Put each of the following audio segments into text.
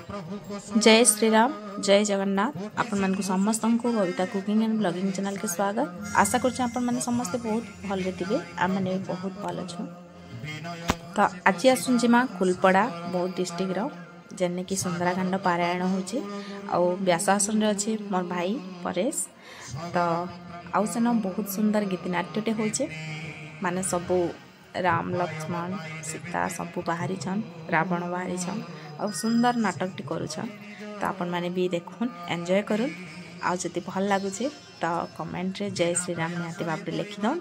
जय श्री राम जय जगन्नाथ आपण मान समस्त को Babita cooking and blogging channel के स्वागत। आशा करछे आपण माने समस्त बहुत भले थे आम मैंने बहुत भल अच्छे। तो आज आसुन जिमा कुलपड़ा बौद्ध डिस्ट्रिक्ट जेने कि सुंदराकांड पारायण होची आउ व्यासासन अच्छे मोर भाई परेश। तो आउ सेन बहुत सुंदर गीतनाट्यटे होचे माने सबू राम लक्ष्मण सीता सबू बाहरी छन रावण बाहरी छन और सुंदर नाटक टी करूछन। तो आपण माने भी देखुन एंजॉय करूँ आ जति भल लागुचे तो कमेंट रे जय श्री राम निहाती भाव लिखि दन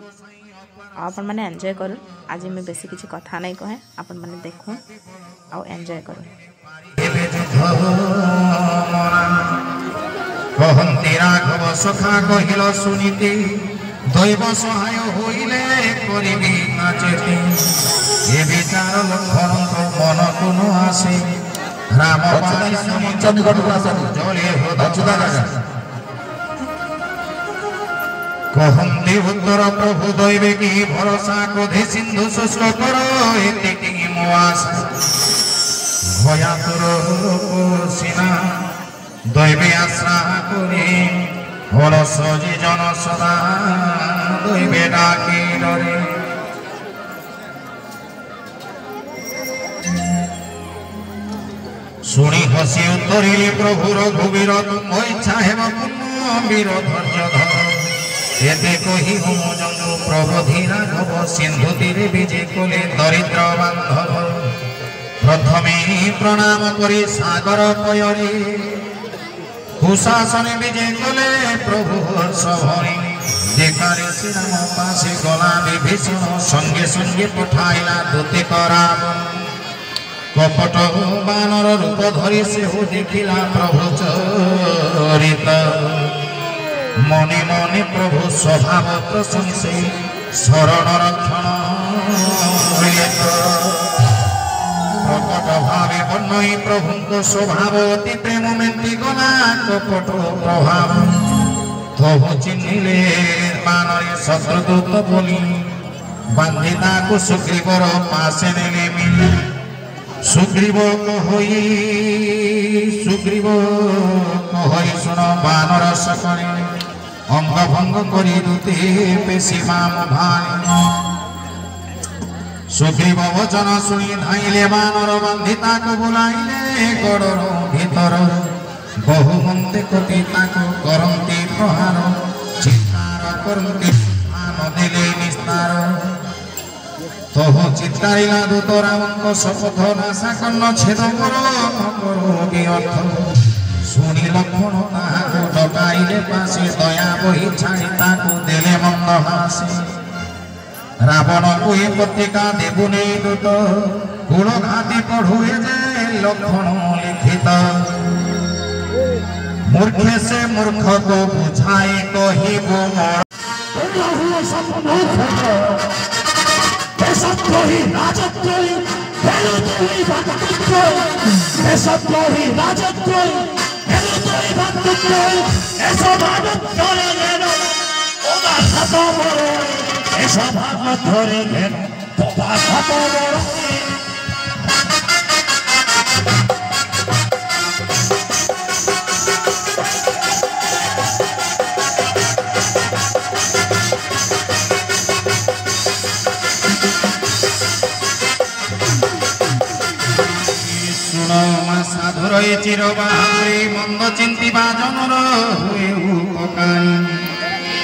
आपण माने एंजॉय करूँ। आज मैं बेसी किछि कथा नहीं कहे आपण माने देखुन आ एंजॉय करूँ। कहन्ति राघव सखा कहिल सुनीति दैव सहाय होइले करिबी नाचेति ए विचार लक्षण तो मन को न आसे राम पादी समुच निकट को आसे जले अच्युता राजा कहन्ति उत्तर प्रभु दैवे की भरोसा क्रोधे सिंधु शुष्क करो एति मोआस भयातुर सिना दैवे आश्रा करे हरसजी जन सदा दैवे डाकी डरे शुणी हसी उत्तरिले प्रभु रघुवीर तुम इच्छा हेम पुण्य वीर धैर्य धर एते कही होम जंगु प्रबोधि राघव सिंधु तीरे विजय कोले दरिद्र बांधव प्रथमे प्रणाम करी सागर पयरे कुशासन विजय कले प्रभु हर्ष भरी देखारे श्री राम पासे गला विभीषण संगे संगे पठाइला दूते रावण कपट बानर रूप धरी से हो देखिला प्रभु चरित मने मने प्रभु स्वभाव प्रशंसे शरण रक्षण प्रकट भावे वर्णई प्रभु को स्वभाव अति प्रेम मेंटी गला कपट प्रभाव तहु चिन्हिले बानरे शत्रुदूत बोली बांधिता को सुग्रीवर पासे नेले मिली सुग्रीव कहि सुन बानर सकले अंग भंग करी दूते पेशी माम भाई सुग्रीव वचन शुणी धाइले बानर बांधिता को बुलाइले गड़र भीतर बहु मन्ते कपिता को करन्ति प्रहार चित्तार करन्ति मान देले निस्तार तह चित्तारिला दूत रावण शपथ नाशा कर्ण छेद करो अर्थ शुणी लक्ष्मण ताहाको डकाइले पासे दया बही छाड़ी ताको देले मंद हासे रावण को ये पत्रिका देबुने दूत गुण घाती पढ़ुए जे लक्षण लिखित मूर्ख से मूर्ख को बुझाए कही वो देशद्रोही राजद्रोही देशद्रोही भक्तद्रोही देशद्रोही राजद्रोही देशद्रोही भक्तद्रोही ऐसा भागवत धरे लेनो ओदा खतो मोरे ऐसा भागवत धरे लेनो ओदा खतो मोरे साधुर चिर बाहरी मंद चिंतिबा जनर हुए उपकारी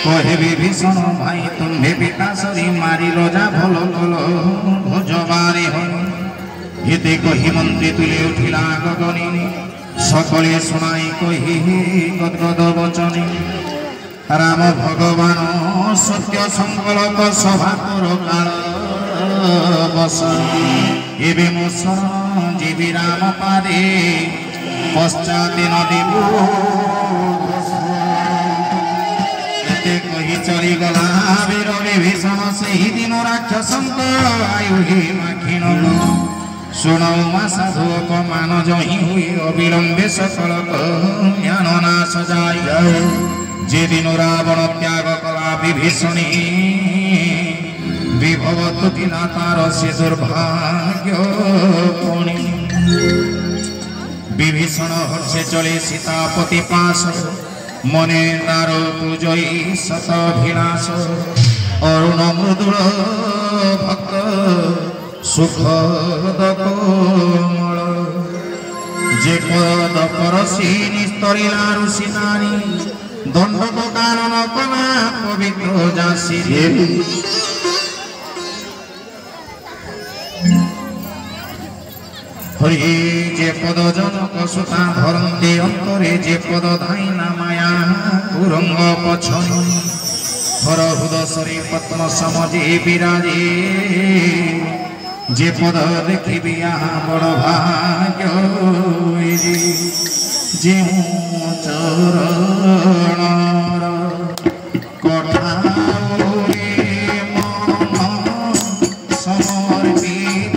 कहे विभीषण भाई तुम्हें विकासरी मारी रजा भल कल भोजबारी हो ये कही मंत्री तुले उठिला गगनी सकले शुणाई कही गदगद वचनी राम भगवान सत्य संकल्प सभा कर काल बस एबे मोसन जीवी राम पादे पश्चात नदी कही चली गला वीर विभीषण से ही दिन राक्षसं आयु ही माखिन शुणौ मा साधु मान जही हुई अविलंबे सकल ज्ञान नाश जाय जे दिन रावण त्याग कला विभीषणी विभवत दिना तार से दुर्भाग्य विभीषण हर्षे चले सीतापति पास मने तारो पूजई सत भिलास अरुण मृदुल भक्त सुखद कोमल जे पद परसी निस्तरिला ऋषि नारी दंडक कारण कना पवित्र जासी हरि जे पद जनक सुता धरती अंतरे जे पद धाइना माया कुरंग पछन हर हृदय पद्म समझे विराजे जे पद देखी बड़ भाग्य जे चरण कठारे मन समर्पित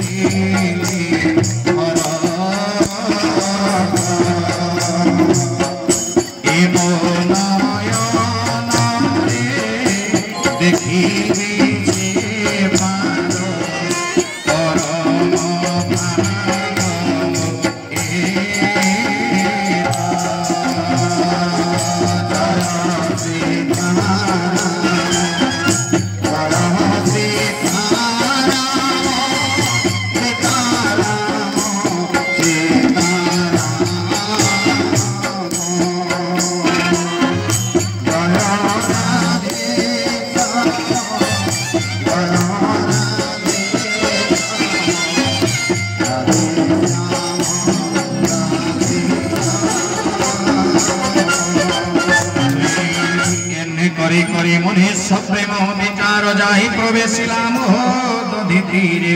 करी मुनि सप्रेम विचार जाहि प्रवेशिला मोदी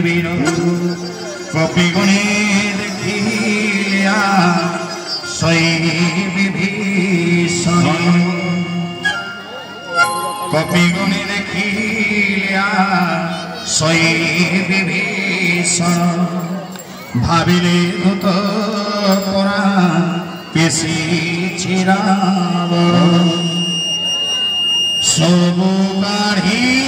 वीर कपि गुणी देखिया सई विभीषण कपि गुणी देखिया सई विभीषण भाविले दूत परा पेशी चिरावण सबु काढ़ी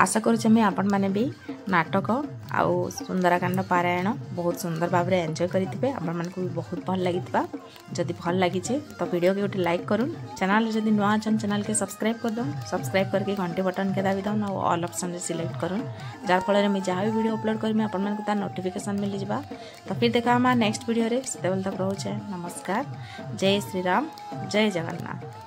आशा करुचे मुझे आपण मैंने भी नाटक आउ सुंदरकांड पारायण बहुत सुंदर भाव में एंजॉय करेंगे। आपण मानक भी बहुत भल लगी जदि भल लगी तो वीडियो के गोटे लाइक करूँ। चैनल जदि नुआ अच्छा चैनल के सब्सक्राइब कर दो। सब्सक्राइब करके घंटी बटन के दाबी दौन और ऑल ऑप्शन सिलेक्ट करूँ जार फल मुझे जहाँ भी वीडियो अपलोड करें आपण मानक तार नोटिफिकेशन मिल जावा। तो फिर देखा नेक्स्ट वीडियो रे से तक रोचे। नमस्कार। जय श्री राम, जय जगन्नाथ।